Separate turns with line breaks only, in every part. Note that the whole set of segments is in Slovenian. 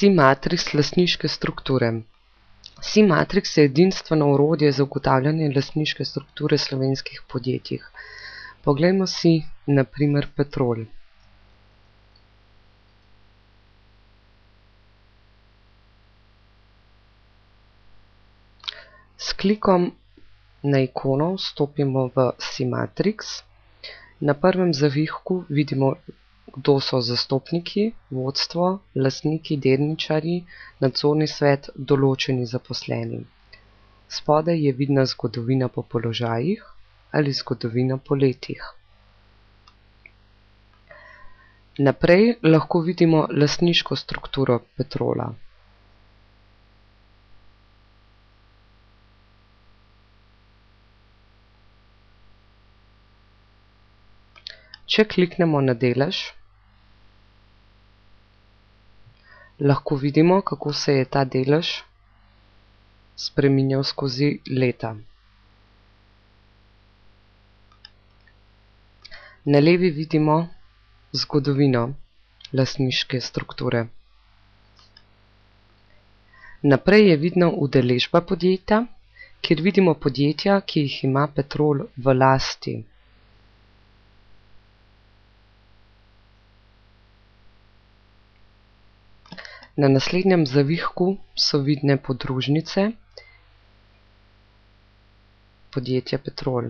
SIMatrix lastniške strukture. SIMatrix je edinstveno orodje za ugotavljanje lastniške strukture slovenskih podjetij. Poglejmo si na primer Petrol. S klikom na ikono vstopimo v SIMatrix. Na prvem zavihku vidimo, kdo so zastopniki, vodstvo, lastniki, delničarji, nadzorni svet, določeni zaposleni. Spodaj je vidna zgodovina po položajih ali zgodovina po letih. Naprej lahko vidimo lastniško strukturo Petrola. Če kliknemo na delež, lahko vidimo, kako se je ta delež spreminjal skozi leta. Na levi vidimo zgodovino lastniške strukture. Naprej je vidna udeležba podjetja, kjer vidimo podjetja, ki jih ima Petrol v lasti. Na naslednjem zavihku so vidne podružnice podjetja Petrol.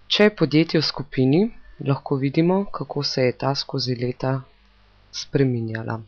Če je podjetje v skupini, lahko vidimo, kako se je ta skozi leta spreminjala.